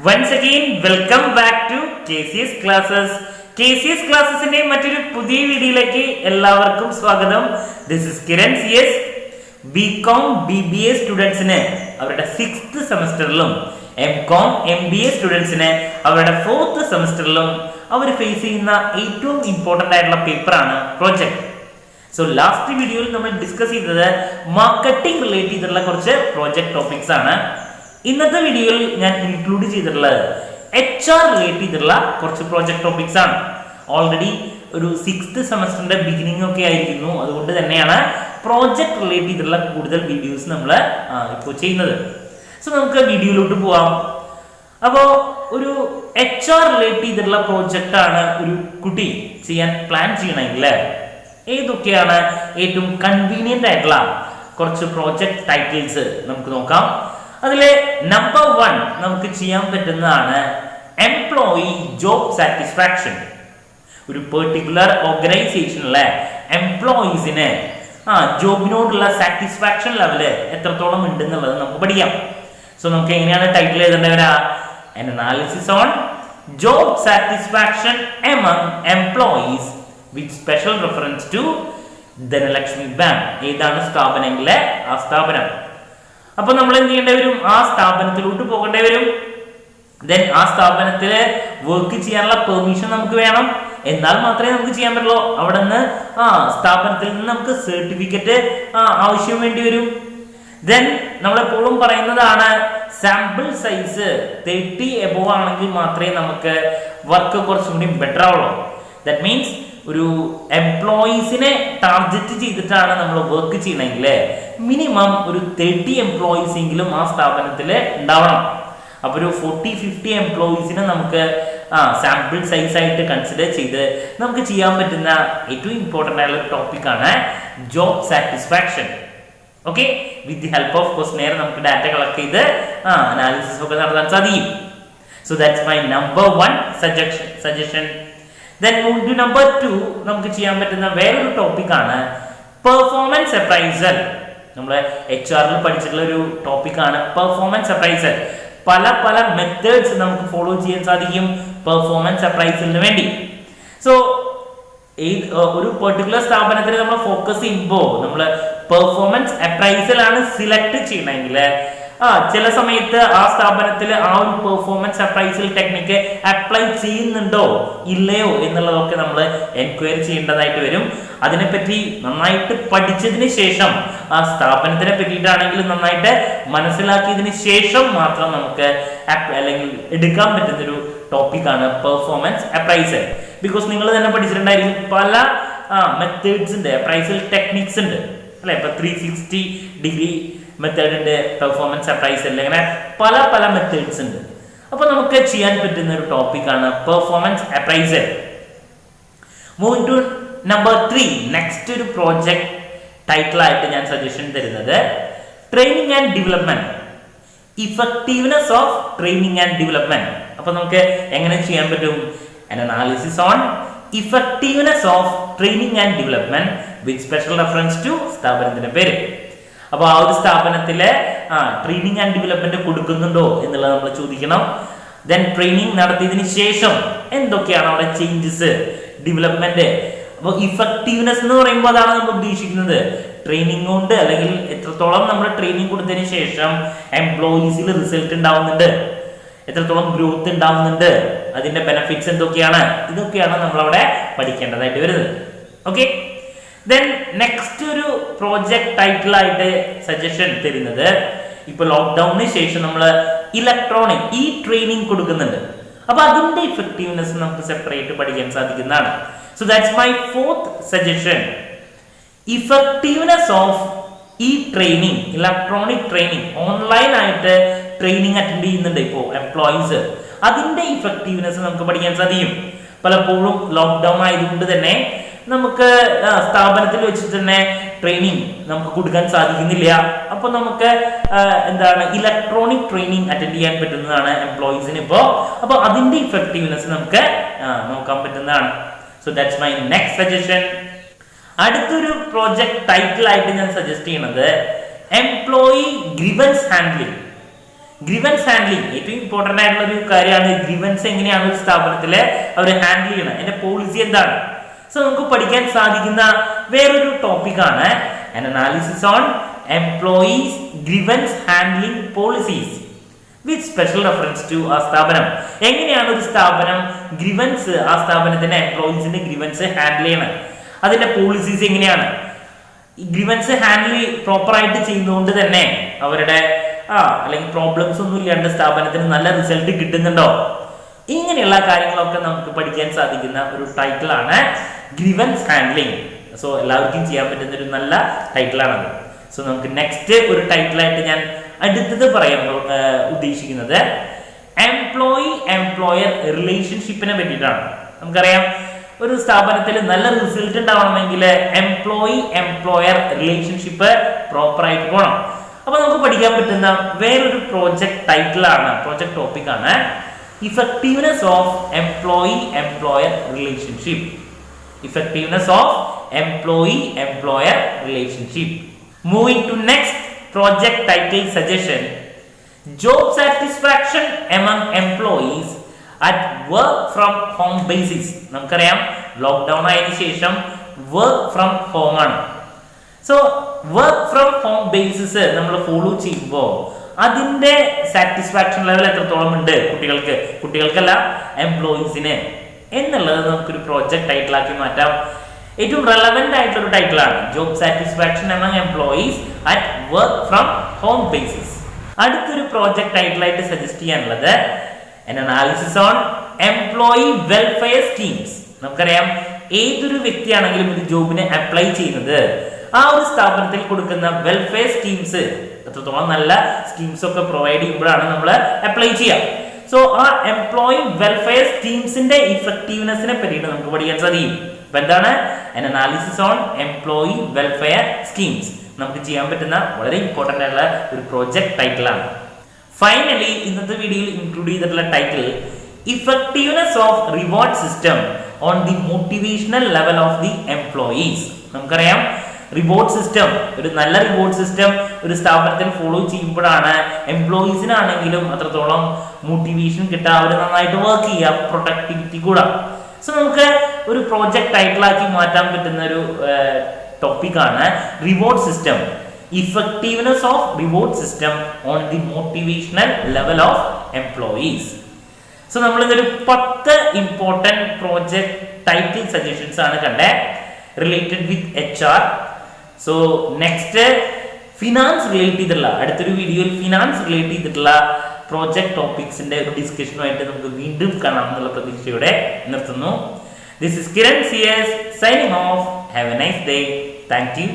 Once again, welcome back to KCS Classes. KCS Classes in മറ്റൊരു പുതിയ വീഡിയോയിലേക്ക് എല്ലാവർക്കും സ്വാഗതം. This is Grivence. Yes, BCom BBA സ്റ്റുഡൻസിന് അവരുടെ 6th സെമസ്റ്ററിലും MCom MBA സ്റ്റുഡൻസിന് അവരുടെ 4th സെമസ്റ്ററിലും അവർ ഫേസ് ചെയ്യുന്ന ഏറ്റവും ഇമ്പോർട്ടന്റ് ആയിട്ടുള്ള പേപ്പറാണ് പ്രോജക്റ്റ്. സോ ലാസ്റ്റ് വീഡിയോയിൽ നമ്മൾ ഡിസ്കസ് ചെയ്തത് മാർക്കറ്റിംഗ് റിലേറ്റ് ചെയ്തിട്ടുള്ള കുറച്ച് പ്രോജക്റ്റ് ടോപ്പിക്സ് ആണ്. ഇന്നത്തെ വീഡിയോയിൽ ഞാൻ ഇൻക്ലൂഡ് ചെയ്തിട്ടുള്ളത് HR റിലേറ്റ് ചെയ്തിട്ടുള്ള കുറച്ച് പ്രോജക്റ്റ് ടോപ്പിക്സ് ആണ്. ഓൾറെഡി ഒരു 6th സെമസ്റ്ററിന്റെ ബിഗിനിങ് ഒക്കെ ആയിരിക്കുന്നു, അതുകൊണ്ട് തന്നെയാണ് പ്രോജക്റ്റ് റിലേറ്റ് ചെയ്തിട്ടുള്ള കൂടുതൽ വീഡിയോസ് നമ്മൾ ഇപ്പോൾ ചെയ്യുന്നത്. സോ നമുക്ക് വീഡിയോയിലോട്ട് പോവാം. അപ്പോൾ ഒരു HR റിലേറ്റ് ചെയ്തിട്ടുള്ള പ്രോജക്റ്റ് ആണ് ഒരു കുട്ടി ചെയ്യാൻ പ്ലാൻ ചെയ്യണമെങ്കിൽ ഏതൊക്കെയാണ് ഏറ്റവും കൺവീനിയന്റ് ആയിട്ടുള്ള കുറച്ച് പ്രോജക്റ്റ് ടൈറ്റിൽസ് നമുക്ക് നോക്കാം. അതിലെ നമ്പർ 1 നമുക്ക് ചെയ്യാൻ പറ്റുന്നതാണ് എംപ്ലോയി ജോബ് സാറ്റിസ്ഫാക്ഷൻ. ഒരു പെർട്ടിക്കുലർ ഓർഗനൈസേഷനിലെ എംപ്ലോയീസിന് ജോബിനോടുള്ള സാറ്റിസ്ഫാക്ഷൻ ലെവല് എത്രത്തോളം ഉണ്ട് എന്നുള്ളത് നമുക്ക് പഠിക്കാം. സോ നമുക്ക് എങ്ങനെയാണ് title എഴുതേണ്ടവരാ? an analysis on job satisfaction among employees with special reference to Dhanalakshmi bank. ഏതാണ് സ്ഥാപനങ്ങളിലെ ആ സ്ഥാപനം? അപ്പൊ നമ്മൾ എന്ത് ചെയ്യേണ്ടി വരും? ആ സ്ഥാപനത്തിലോട്ട് പോകേണ്ടി വരും. ദെൻ ആ സ്ഥാപനത്തില് വർക്ക് ചെയ്യാനുള്ള പെർമിഷൻ നമുക്ക് വേണം. എന്നാൽ മാത്രമേ നമുക്ക് ചെയ്യാൻ പറ്റുള്ളൂ. അവിടെ നിന്ന് സ്ഥാപനത്തിൽ നിന്ന് നമുക്ക് സർട്ടിഫിക്കറ്റ് ആവശ്യം വേണ്ടി വരും. ദെൻ നമ്മളെപ്പോഴും പറയുന്നതാണ് സാമ്പിൾ സൈസ് 30 എബോവ് ആണെങ്കിൽ മാത്രമേ നമുക്ക് വർക്ക് കുറച്ചും കൂടി ബെറ്റർ ആവുള്ളൂ. ദാറ്റ് മീൻസ് ഒരു എംപ്ലോയീസിനെ ടാർഗറ്റ് ചെയ്തിട്ടാണ് നമ്മൾ വർക്ക് ചെയ്യണമെങ്കിൽ മിനിമം ഒരു 30 എംപ്ലോയീസ് എങ്കിലും ആ സ്ഥാപനത്തിൽ ഉണ്ടാവണം. അപ്പൊ ഒരു 40-50 എംപ്ലോയീസിനെ നമുക്ക് സാമ്പിൾ സൈസ് ആയിട്ട് കൺസിഡർ ചെയ്ത് നമുക്ക് ചെയ്യാൻ പറ്റുന്ന ഏറ്റവും ഇമ്പോർട്ടൻ്റ് ആയിട്ടുള്ള ടോപ്പിക് ആണ് job satisfaction. Okay, with the help of questionnaire നമുക്ക് ഡാറ്റ കളക്ട് ചെയ്ത് അനാലിസിസ് ഒക്കെ നടത്താൻ സാധിക്കും. So that's my number 1 suggestion. Then move to number 2, നമുക്ക് ചെയ്യാൻ പറ്റുന്ന വേറൊരു ടോപ്പിക് ആണ് പെർഫോമൻസ് അപ്രൈസൽ. നമ്മൾ HR പഠിച്ചിട്ടുള്ള ഒരു ടോപ്പിക് ആണ് പെർഫോമൻസ് അപ്രൈസൽ. പല പല മെത്തേഡ്സ് നമുക്ക് ഫോളോ ചെയ്യാൻ സാധിക്കും പെർഫോമൻസ് അപ്രൈസലിന് വേണ്ടി. സോ ഒരു പെർട്ടിക്കുലർ സ്ഥാപനത്തിൽ നമ്മൾ ഫോക്കസ് ചെയ്യുമ്പോൾ നമ്മൾ പെർഫോമൻസ് അപ്രൈസൽ ആണ് സിലക്ട് ചെയ്യണമെങ്കിൽ ചില സമയത്ത് ആ സ്ഥാപനത്തിൽ ആ ഒരു പെർഫോമൻസ് അപ്രൈസൽ ടെക്നിക്ക് അപ്ലൈ ചെയ്യുന്നുണ്ടോ ഇല്ലയോ എന്നുള്ളതൊക്കെ നമ്മൾ എൻക്വയറി ചെയ്യേണ്ടതായിട്ട് വരും. അതിനെപ്പറ്റി നന്നായിട്ട് പഠിച്ചതിന് ശേഷം ആ സ്ഥാപനത്തിനെ പറ്റിയിട്ടാണെങ്കിൽ നന്നായിട്ട് മനസ്സിലാക്കിയതിന് ശേഷം മാത്രം നമുക്ക് അല്ലെങ്കിൽ എടുക്കാൻ പറ്റുന്നൊരു ടോപ്പിക്കാണ് പെർഫോമൻസ് അപ്രൈസൽ. ബിക്കോസ് നിങ്ങൾ തന്നെ പഠിച്ചിട്ടുണ്ടായിരിക്കും പല മെത്തേഡ്സ് ഉണ്ട്, അപ്രൈസൽ ടെക്നിക്സ് ഉണ്ട് അല്ലെ. ഇപ്പൊ 360 ഡിഗ്രി മെത്തേഡ് ഉണ്ട് പെർഫോമൻസ് അപ്രൈസൽ, അങ്ങനെ പല പല മെത്തേഡ്സ് ഉണ്ട്. അപ്പൊ നമുക്ക് ചെയ്യാൻ പറ്റുന്ന ഒരു ടോപ്പിക്കാണ് performance appraisal. Moving to number 3, next ഒരു പ്രോജക്റ്റ് ടൈറ്റിൽ ആയിട്ട് ഞാൻ സജഷൻ തരുന്നത് training and development, effectiveness of training and development. അപ്പൊ നമുക്ക് എങ്ങനെ ചെയ്യാൻ പറ്റും? an analysis on effectiveness of training and development with special reference to സ്ഥാപനത്തിന്റെ പേര്. അപ്പൊ ആ ഒരു സ്ഥാപനത്തിലെ ട്രെയിനിങ് ആൻഡ് ഡെവലപ്മെന്റ് കൊടുക്കുന്നുണ്ടോ എന്നുള്ളത് നമ്മൾ ചോദിക്കണം. ദെൻ ട്രെയിനിങ് നടത്തിയതിനു ശേഷം എന്തൊക്കെയാണ് അവിടെ ചേഞ്ചസ്, ഡെവലപ്മെന്റ്. അപ്പോൾ ഇഫക്റ്റീവ്നെസ് എന്ന് പറയുമ്പോൾ അതാണ് നമ്മൾ ഉദ്ദേശിക്കുന്നത്. ട്രെയിനിങ് കൊണ്ട് അല്ലെങ്കിൽ എത്രത്തോളം നമ്മൾ ട്രെയിനിങ് കൊടുത്തതിന് ശേഷം എംപ്ലോയീസിൽ റിസൾട്ട് ഉണ്ടാവുന്നുണ്ട്, എത്രത്തോളം ഗ്രോത്ത് ഉണ്ടാവുന്നുണ്ട്, അതിന്റെ ബെനിഫിറ്റ്സ് എന്തൊക്കെയാണ്, ഇതൊക്കെയാണ് നമ്മളവിടെ പഠിക്കേണ്ടതായിട്ട് വരുന്നത്. ഓക്കെ, ദെൻ നെക്സ്റ്റ് ഒരു പ്രോജക്റ്റ് ടൈറ്റിൽ ആയിട്ട് സജഷൻ തരുന്നത് ഇപ്പൊ ലോക്ക്ഡൌണിന് ശേഷം നമ്മൾ ഇലക്ട്രോണിക് ട്രെയിനിങ് കൊടുക്കുന്നുണ്ട്. അപ്പൊ അതിന്റെ ഇഫക്റ്റീവ്നെസ് നമുക്ക് സെപ്പറേറ്റ് പഠിക്കാൻ സാധിക്കുന്നതാണ്. So that's my 4th suggestion. Effectiveness of training, electronic training, online ആയിട്ട് ട്രെയിനിങ് അറ്റൻഡ് ചെയ്യുന്നുണ്ട് ഇപ്പോൾ എംപ്ലോയീസ്. അതിന്റെ ഇഫക്റ്റീവ്നെസ് നമുക്ക് പഠിക്കാൻ സാധിക്കും. പലപ്പോഴും ലോക്ക്ഡൌൺ ആയതുകൊണ്ട് തന്നെ നമുക്ക് സ്ഥാപനത്തിൽ വെച്ചിട്ട് തന്നെ ട്രെയിനിങ് നമുക്ക് കൊടുക്കാൻ സാധിക്കുന്നില്ല. അപ്പൊ നമുക്ക് ഇലക്ട്രോണിക് ട്രെയിനിങ് അറ്റൻഡ് ചെയ്യാൻ പറ്റുന്നതാണ് എംപ്ലോയീസിന് ഇപ്പോ. അപ്പൊ അതിന്റെ ഇഫക്റ്റീവ്നെസ് നമുക്ക് നോക്കാൻ പറ്റുന്നതാണ്. So that's my next suggestion. അടുത്തൊരു പ്രോജക്റ്റ് ടൈറ്റിൽ ആയിട്ട് ഞാൻ സജസ്റ്റ് ചെയ്യുന്നത് employee grievance handling. Grievance handling ഏറ്റവും ഇമ്പോർട്ടന്റ് ആയിട്ടുള്ള ഒരു കാര്യമാണ്. ഗ്രിവൻസ് എങ്ങനെയാണ് ഒരു സ്ഥാപനത്തില് അവർ ഹാൻഡിൽ ചെയ്യണം, അതിന്റെ പോളിസി എന്താണ്. സോ നമുക്ക് പഠിക്കാൻ സാധിക്കുന്ന വേറൊരു ടോപ്പിക്കാണ് an analysis on employees grievance handling policies with special reference to ആ സ്ഥാപനം. എങ്ങനെയാണ് ഒരു സ്ഥാപനം ഗ്രിവൻസ്, ആ സ്ഥാപനത്തിന്റെ എംപ്ലോയീസിന്റെ ഗ്രിവൻസ് ഹാൻഡിൽ ചെയ്യണം, അതിന്റെ പോളിസീസ് എങ്ങനെയാണ്. ഗ്രിവൻസ് ഹാൻഡിൽ പ്രോപ്പറായിട്ട് ചെയ്യുന്നതുകൊണ്ട് തന്നെ അവരുടെ അല്ലെങ്കിൽ പ്രോബ്ലംസ് ഒന്നും ഇല്ലാണ്ട് സ്ഥാപനത്തിന് നല്ല റിസൾട്ട് കിട്ടുന്നുണ്ടോ, ഇങ്ങനെയുള്ള കാര്യങ്ങളൊക്കെ നമുക്ക് പഠിക്കാൻ സാധിക്കുന്ന ഒരു ടൈറ്റിലാണ് ഗ്രിവൻസ് ഹാൻഡ്ലിംഗ്. സോ എല്ലാവർക്കും ചെയ്യാൻ പറ്റുന്ന ഒരു നല്ല ടൈറ്റിലാണത്. സോ നമുക്ക് നെക്സ്റ്റ് ഒരു ടൈറ്റിലായിട്ട് ഞാൻ അടുത്തത് പറയാൻ ഉദ്ദേശിക്കുന്നത് എംപ്ലോയി എംപ്ലോയർ റിലേഷൻഷിപ്പിനെ പറ്റിയിട്ടാണ്. നമുക്കറിയാം ഒരു സ്ഥാപനത്തിൽ നല്ല റിസൾട്ട് ഉണ്ടാവണമെങ്കിൽ എംപ്ലോയി എംപ്ലോയർ റിലേഷൻഷിപ്പ് പ്രോപ്പറായിട്ട് പോകണം. അപ്പൊ നമുക്ക് പഠിക്കാൻ പറ്റുന്ന വേറൊരു പ്രോജക്ട് ടൈറ്റിലാണ്, പ്രോജക്ട് ടോപ്പിക്കാണ് effectiveness of employee employer relationship. Effectiveness of employee employer relationship. Moving to next project title suggestion, job satisfaction among employees at work from home basis. നമുക്കറിയാം ലോക്ക്ഡൗൺ ആയതിനു ശേഷം വർക്ക് ഫ്രം ഹോം ആണ്. So work from home basis നമ്മൾ follow ചെയ്യുമ്പോൾ അതിന്റെ satisfaction level എത്രത്തോളം ഉണ്ട് കുട്ടികൾക്കല്ല എംപ്ലോയീസിന് എന്നുള്ളത് നമുക്കൊരു പ്രോജക്ട് ടൈറ്റിലാക്കി മാറ്റാം. ഏറ്റവും റെലവെന്റ് ആയിട്ടുള്ള ഒരു ടൈറ്റിലാണ് job satisfaction among employees at work from home basis. അടുത്തൊരു പ്രോജക്ട് ടൈറ്റിലായിട്ട് സജസ്റ്റ് ചെയ്യാനുള്ളത് an analysis on employee welfare schemes. നമുക്കറിയാം ഏതൊരു വ്യക്തിയാണെങ്കിലും ഒരു ജോബിനെ അപ്ലൈ ചെയ്യുന്നത് ആ ഒരു സ്ഥാപനത്തിൽ കൊടുക്കുന്ന വെൽഫെയർ സ്കീംസ് എത്രത്തോളം നല്ല സ്കീംസ് ഒക്കെ പ്രൊവൈഡ് ചെയ്യുമ്പോഴാണ് നമ്മൾ അപ്ലൈ ചെയ്യുക. സോ ആ എംപ്ലോയി വെൽഫെയർ സ്കീംസിന്റെ ഇഫക്റ്റീവ്നെസ്സിനെ പറ്റിയിട്ട് നമുക്ക് പഠിക്കാൻ സാധിക്കും. അപ്പൊ എന്താണ് an analysis on employee welfare schemes, നമുക്ക് ചെയ്യാൻ പറ്റുന്ന വളരെ ഇമ്പോർട്ടന്റ് ആയിട്ടുള്ള ഒരു പ്രോജക്ട് ടൈറ്റിലാണ്. ഫൈനലി ഇന്നത്തെ വീഡിയോയിൽ ഇൻക്ലൂഡ് ചെയ്തിട്ടുള്ള title effectiveness of reward system on the motivational level of the employees. നമുക്കറിയാം റിവാർഡ് സിസ്റ്റം, ഒരു നല്ല റിവാർഡ് സിസ്റ്റം ഒരു സ്ഥാപനത്തിൽ ഫോളോ ചെയ്യുമ്പോഴാണ് എംപ്ലോയീസിനാണെങ്കിലും അത്രത്തോളം മോട്ടിവേഷൻ കിട്ടുക, അവർ നന്നായിട്ട് വർക്ക് ചെയ്യുക, പ്രൊഡക്ടിവിറ്റി കൂടാം. സോ നമുക്ക് ഒരു പ്രോജക്ട് ടൈറ്റിലാക്കി മാറ്റാൻ പറ്റുന്ന ഒരു ടോപ്പിക്കാണ് reward system, effectiveness of reward system on the motivational level of employees. So നമ്മൾ ഇതൊരു 10 ഇമ്പോർട്ടന്റ് പ്രോജക്ട് ടൈറ്റിൽ സജഷൻസ് ആണ് കണ്ടേ related with HR. So next finance relate ചെയ്തിട്ടുള്ള അടുത്തൊരു വീഡിയോയിൽ ഫിനാൻസ് റിലേറ്റ് ചെയ്തിട്ടുള്ള പ്രോജക്ട് ടോപ്പിക്സിന്റെ ഒരു ഡിസ്കഷനുമായിട്ട് നമുക്ക് വീണ്ടും കാണാം എന്നുള്ള പ്രതീക്ഷയോടെ നിർത്തുന്നു. This is Kiran CS signing off. Have a nice day. Thank you.